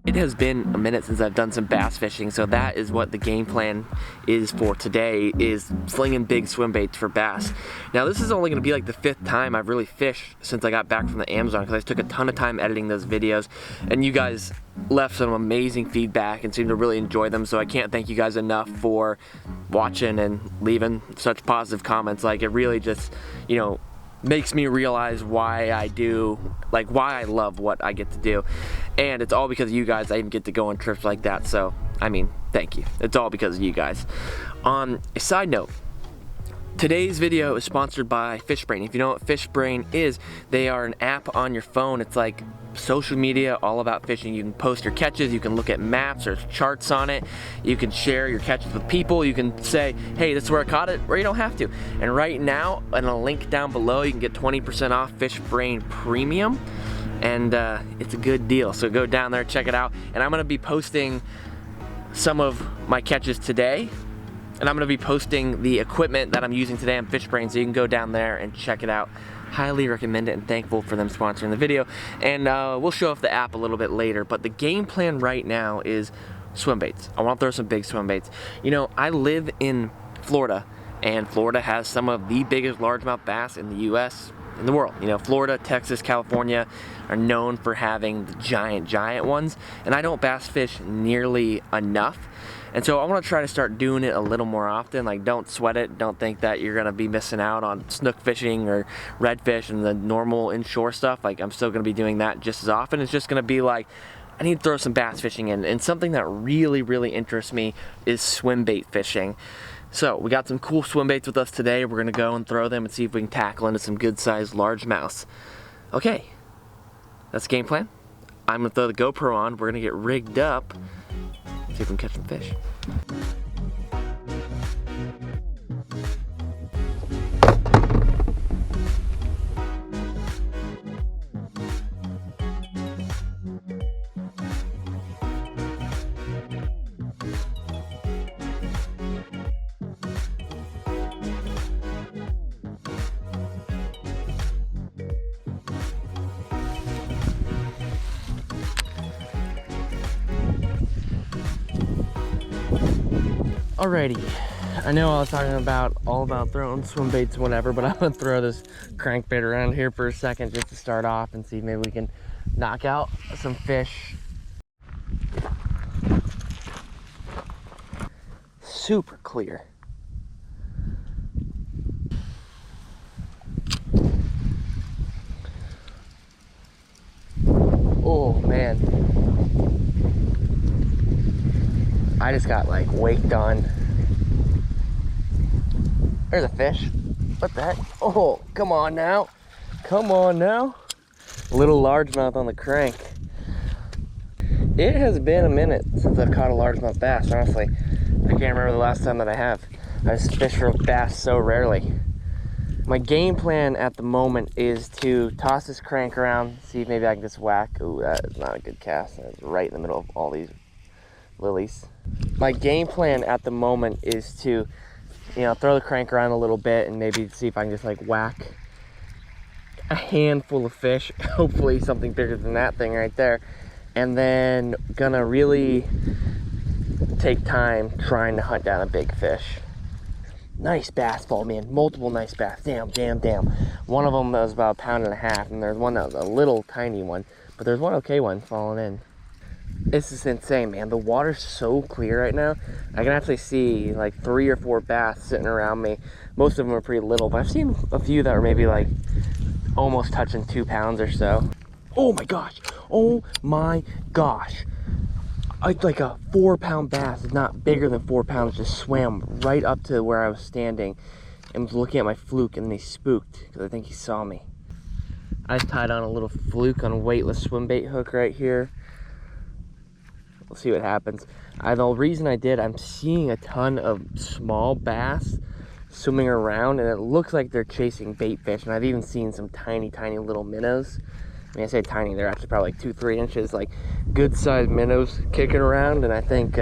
It has been a minute since I've done some bass fishing, so that is what the game plan is for today, is slinging big swim baits for bass. Now this is only going to be like the 5th time I've really fished since I got back from the Amazon, because I took a ton of time editing those videos, and you guys left some amazing feedback and seemed to really enjoy them, so I can't thank you guys enough for watching and leaving such positive comments. Like, it really just, you know, makes me realize why I do, like, why I love what I get to do. And it's all because of you guys I even get to go on trips like that. So, I mean, thank you. It's all because of you guys. On a side note, today's video is sponsored by FishBrain. If you know what FishBrain is, they are an app on your phone. It's like social media all about fishing. You can post your catches, you can look at maps or charts on it, you can share your catches with people, you can say, hey, this is where I caught it, or you don't have to. And right now, in a link down below, you can get 20% off FishBrain Premium, and it's a good deal. So go down there, check it out. And I'm gonna be posting some of my catches today, and I'm gonna be posting the equipment that I'm using today on FishBrain, so you can go down there and check it out. Highly recommend it, and thankful for them sponsoring the video. And we'll show off the app a little bit later, but the game plan right now is swim baits. I want to throw some big swim baits. You know, I live in Florida, and Florida has some of the biggest largemouth bass in the US, in the world. You know, Florida, Texas, California are known for having the giant ones, and I don't bass fish nearly enough. And so I want to try to start doing it a little more often. Like, don't sweat it. Don't think that you're going to be missing out on snook fishing or redfish and the normal inshore stuff. Like, I'm still going to be doing that just as often. It's just going to be like, I need to throw some bass fishing in. And something that really interests me is swim bait fishing. So we got some cool swim baits with us today. We're going to go and throw them and see if we can tackle into some good sized largemouths. Okay, that's the game plan. I'm going to throw the GoPro on. We're going to get rigged up. See if we can catch some fish. Alrighty, I know I was talking all about throwing swim baits and whatever, but I'm gonna throw this crankbait around here for a second just to start off and see if maybe we can knock out some fish. Super clear. Oh man. I just got like waked on. There's a fish. What the heck? Oh, come on now. Come on now. Little largemouth on the crank. It has been a minute since I've caught a largemouth bass, honestly. I can't remember the last time that I have. I just fish for bass so rarely. My game plan at the moment is to toss this crank around, see if maybe I can just whack. Ooh, that is not a good cast. That's right in the middle of all these lilies. My game plan at the moment is to, you know, throw the crank around a little bit and maybe see if I can just like whack a handful of fish, hopefully something bigger than that thing right there, and then gonna really take time trying to hunt down a big fish. Nice bass fall, man. Multiple nice bass. Damn. One of them that was about 1.5 pounds, and there's one that was a little tiny one, but there's one okay one falling in. This is insane, man. The water's so clear right now. I can actually see like 3 or 4 bass sitting around me. Most of them are pretty little, but I've seen a few that are maybe like almost touching 2 pounds or so. Oh my gosh. Oh my gosh. Like a 4-pound bass, is not bigger than 4 pounds, just swam right up to where I was standing and was looking at my fluke, and then he spooked because I think he saw me. I tied on a little fluke on a weightless swim bait hook right here. We'll see what happens. The reason I did, I'm seeing a ton of small bass swimming around, and it looks like they're chasing bait fish, and I've even seen some tiny little minnows. I mean, I say tiny, they're actually probably like 2-3 inches, like good sized minnows kicking around, and I think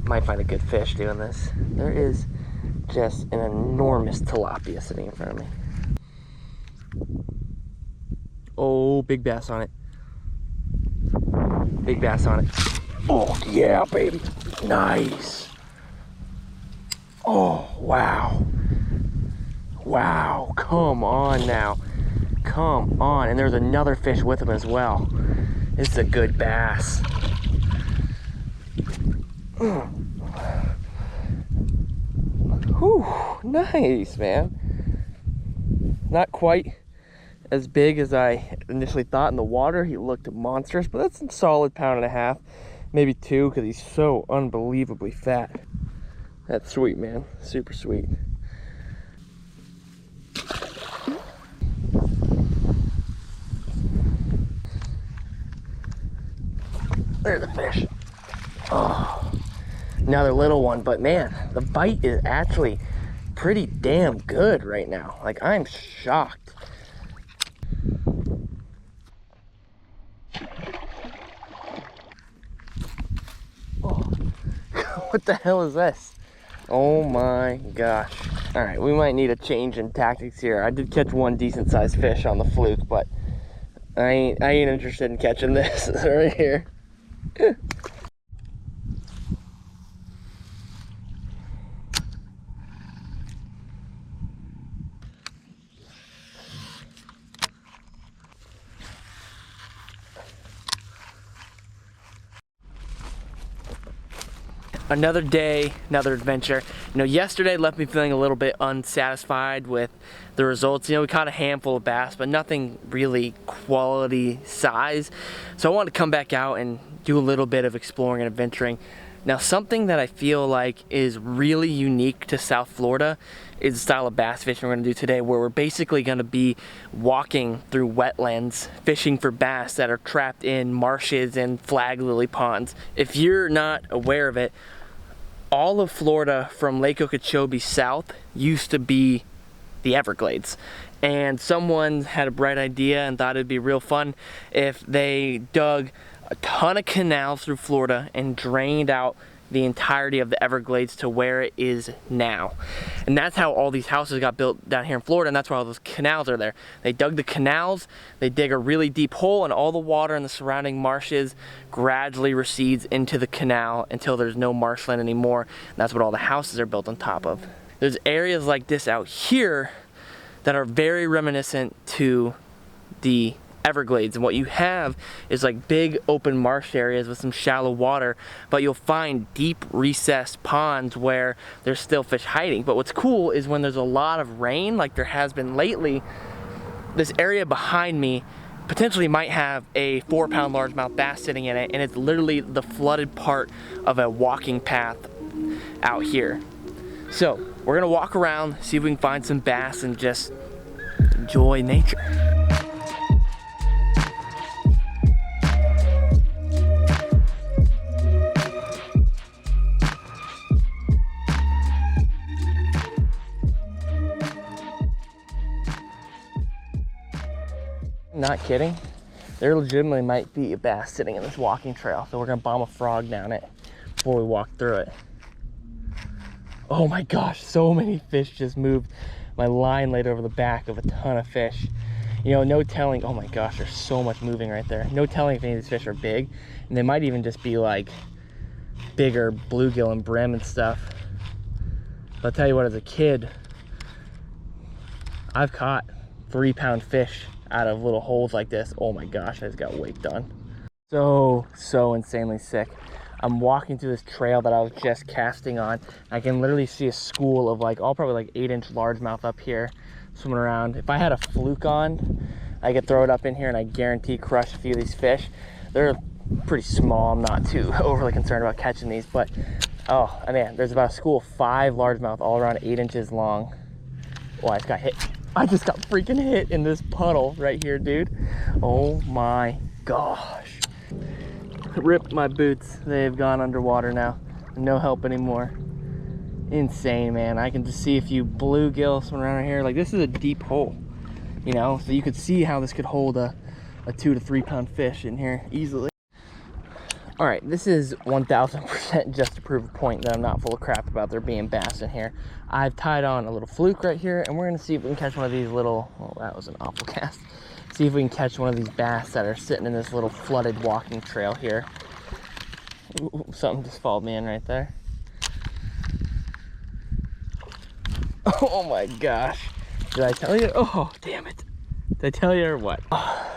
might find a good fish doing this. There is just an enormous tilapia sitting in front of me. Oh, big bass on it. Big bass on it. Oh, yeah, baby. Nice. Oh, wow. Wow, come on now. Come on. And there's another fish with him as well. This is a good bass. Whew, nice, man. Not quite as big as I initially thought in the water. He looked monstrous, but that's a solid 1.5 pounds, maybe 2, because he's so unbelievably fat. That's sweet, man. Super sweet. There's a fish. Oh, another little one, but man, the bite is actually pretty damn good right now. Like, I'm shocked. Oh, what the hell is this? Oh my gosh. All right, we might need a change in tactics here. I did catch one decent sized fish on the fluke, but I ain't interested in catching this right here. Another day, another adventure. You know, yesterday left me feeling a little bit unsatisfied with the results. You know, we caught a handful of bass, but nothing really quality size. So I wanted to come back out and do a little bit of exploring and adventuring. Now, something that I feel like is really unique to South Florida is the style of bass fishing we're gonna do today, where we're basically gonna be walking through wetlands, fishing for bass that are trapped in marshes and flag lily ponds. If you're not aware of it, all of Florida from Lake Okeechobee south used to be the Everglades. And someone had a bright idea and thought it'd be real fun if they dug a ton of canals through Florida and drained out the entirety of the Everglades to where it is now. And that's how all these houses got built down here in Florida, and that's why all those canals are there. They dug the canals, they dig a really deep hole, and all the water in the surrounding marshes gradually recedes into the canal until there's no marshland anymore. And that's what all the houses are built on top of. There's areas like this out here that are very reminiscent to the Everglades, and what you have is like big open marsh areas with some shallow water, but you'll find deep recessed ponds where there's still fish hiding. But what's cool is when there's a lot of rain, like there has been lately, this area behind me potentially might have a 4-pound largemouth bass sitting in it, and it's literally the flooded part of a walking path out here. So we're gonna walk around, see if we can find some bass and just enjoy nature. Not kidding, there legitimately might be a bass sitting in this walking trail, so we're gonna bomb a frog down it before we walk through it. Oh my gosh, so many fish just moved. My line laid over the back of a ton of fish. You know, no telling, oh my gosh, there's so much moving right there. No telling if any of these fish are big, and they might even just be like bigger bluegill and brim and stuff. But I'll tell you what, as a kid, I've caught 3-pound fish out of little holes like this. Oh my gosh, I just got waked on. So insanely sick. I'm walking through this trail that I was just casting on. I can literally see a school of like, all probably like 8-inch largemouth up here swimming around. If I had a fluke on, I could throw it up in here and I guarantee crush a few of these fish. They're pretty small. I'm not too overly concerned about catching these, but oh man, there's about a school of 5 largemouth all around 8 inches long. Oh, I just got hit. I just got freaking hit in this puddle right here, dude. Oh my gosh. Rip my boots. They've gone underwater now. No help anymore. Insane, man. I can just see a few bluegill swimming around here. Like, this is a deep hole, you know, so you could see how this could hold a 2 to 3 pound fish in here easily. All right, this is 1000% just to prove a point that I'm not full of crap about there being bass in here. I've tied on a little fluke right here, and we're gonna see if we can catch one of these little, well, that was an awful cast. See if we can catch one of these bass that are sitting in this little flooded walking trail here. Ooh, something just followed me in right there. Oh my gosh. Did I tell you? Oh, damn it. Did I tell you or what? Oh,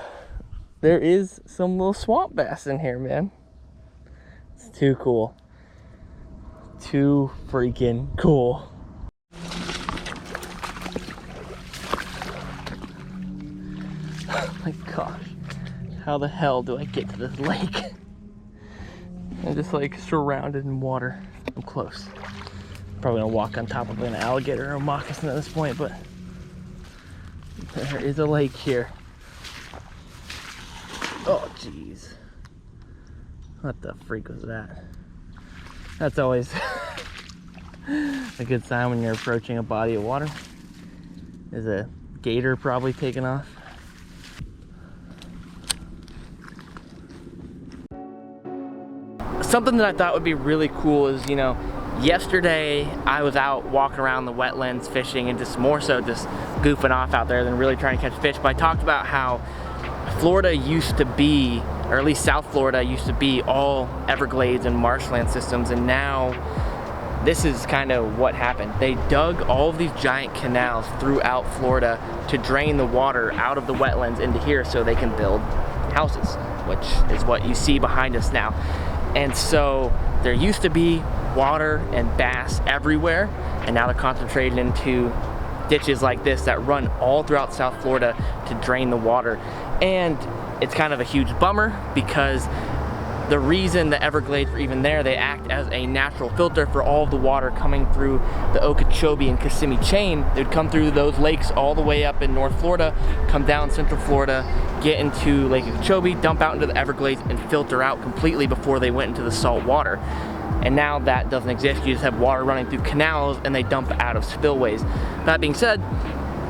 there is some little swamp bass in here, man. It's too cool. Too freaking cool. Oh my gosh. How the hell do I get to this lake? I'm just like surrounded in water. I'm close. Probably gonna walk on top of an alligator or a moccasin at this point, but there is a lake here. Oh jeez. What the freak was that? That's always a good sign when you're approaching a body of water. Is a gator probably taking off? Something that I thought would be really cool is, you know, yesterday I was out walking around the wetlands fishing and just more so just goofing off out there than really trying to catch fish. But I talked about how Florida used to be, or at least South Florida used to be all Everglades and marshland systems, and now this is kind of what happened. They dug all of these giant canals throughout Florida to drain the water out of the wetlands into here so they can build houses, which is what you see behind us now. And so there used to be water and bass everywhere, and now they're concentrated into ditches like this that run all throughout South Florida to drain the water. And it's kind of a huge bummer because the reason the Everglades are even there, they act as a natural filter for all of the water coming through the Okeechobee and Kissimmee chain. They would come through those lakes all the way up in North Florida, come down Central Florida, get into Lake Okeechobee, dump out into the Everglades, and filter out completely before they went into the salt water. And now that doesn't exist. You just have water running through canals and they dump out of spillways. That being said,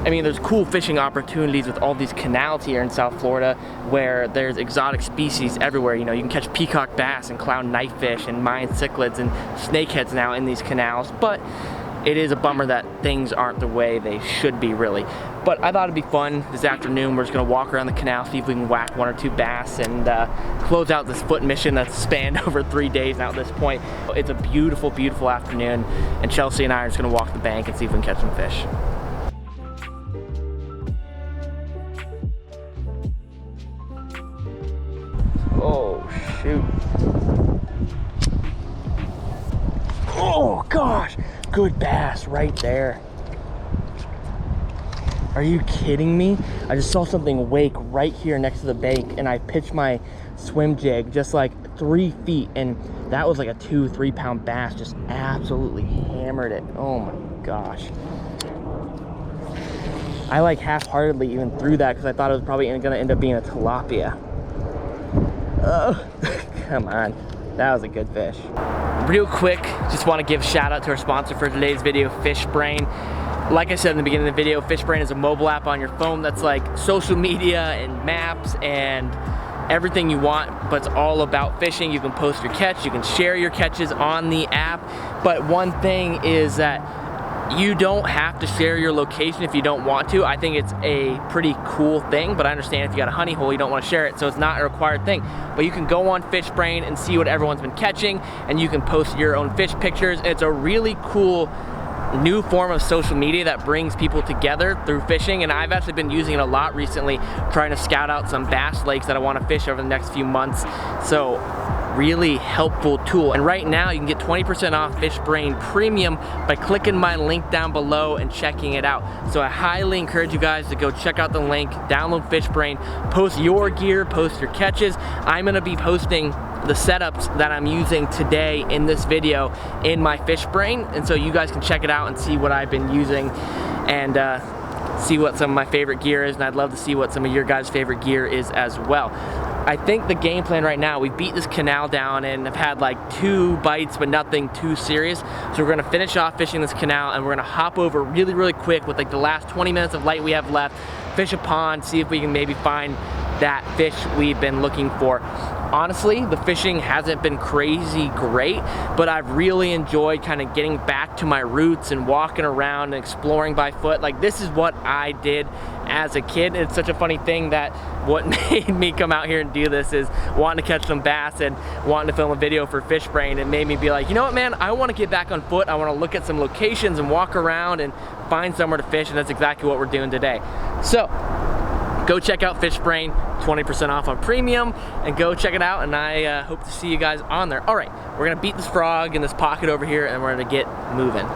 I mean, there's cool fishing opportunities with all these canals here in South Florida where there's exotic species everywhere. You know, you can catch peacock bass and clown knifefish and Mayan cichlids and snakeheads now in these canals, but it is a bummer that things aren't the way they should be, really. But I thought it'd be fun this afternoon. We're just gonna walk around the canal, see if we can whack 1 or 2 bass and close out this foot mission that's spanned over 3 days now at this point. It's a beautiful, beautiful afternoon, and Chelsea and I are just gonna walk the bank and see if we can catch some fish. Oh, shoot. Oh, gosh. Good bass right there. Are you kidding me? I just saw something wake right here next to the bank, and I pitched my swim jig just like 3 feet, and that was like a 2-3 pound bass. Just absolutely hammered it. Oh my gosh. I like half-heartedly even threw that because I thought it was probably gonna end up being a tilapia. Oh, come on. That was a good fish. Real quick, just want to give a shout out to our sponsor for today's video, FishBrain. Like I said in the beginning of the video, FishBrain is a mobile app on your phone that's like social media and maps and everything you want, but it's all about fishing. You can post your catch, you can share your catches on the app, but one thing is that you don't have to share your location if you don't want to. I think it's a pretty cool thing, but I understand if you got a honey hole, you don't want to share it, so it's not a required thing. But you can go on FishBrain and see what everyone's been catching, and you can post your own fish pictures. It's a really cool new form of social media that brings people together through fishing, and I've actually been using it a lot recently, trying to scout out some bass lakes that I want to fish over the next few months. So really helpful tool. And right now you can get 20% off FishBrain Premium by clicking my link down below and checking it out. So I highly encourage you guys to go check out the link, download FishBrain, post your gear, post your catches. I'm gonna be posting the setups that I'm using today in this video in my FishBrain, and so you guys can check it out and see what I've been using and see what some of my favorite gear is, and I'd love to see what some of your guys' favorite gear is as well. I think the game plan right now, we beat this canal down and have had like 2 bites, but nothing too serious. So we're gonna finish off fishing this canal, and we're gonna hop over really, really quick with like the last 20 minutes of light we have left, fish a pond, see if we can maybe find that fish we've been looking for. Honestly, the fishing hasn't been crazy great, but I've really enjoyed kind of getting back to my roots and walking around and exploring by foot. Like, this is what I did as a kid. It's such a funny thing that what made me come out here and do this is wanting to catch some bass and wanting to film a video for Fish Brain. It made me be like, you know what, man, I want to get back on foot. I want to look at some locations and walk around and find somewhere to fish, and that's exactly what we're doing today. So go check out Fish Brain, 20% off on premium, and go check it out, and I hope to see you guys on there. All right, we're gonna beat this frog in this pocket over here, and we're gonna get moving.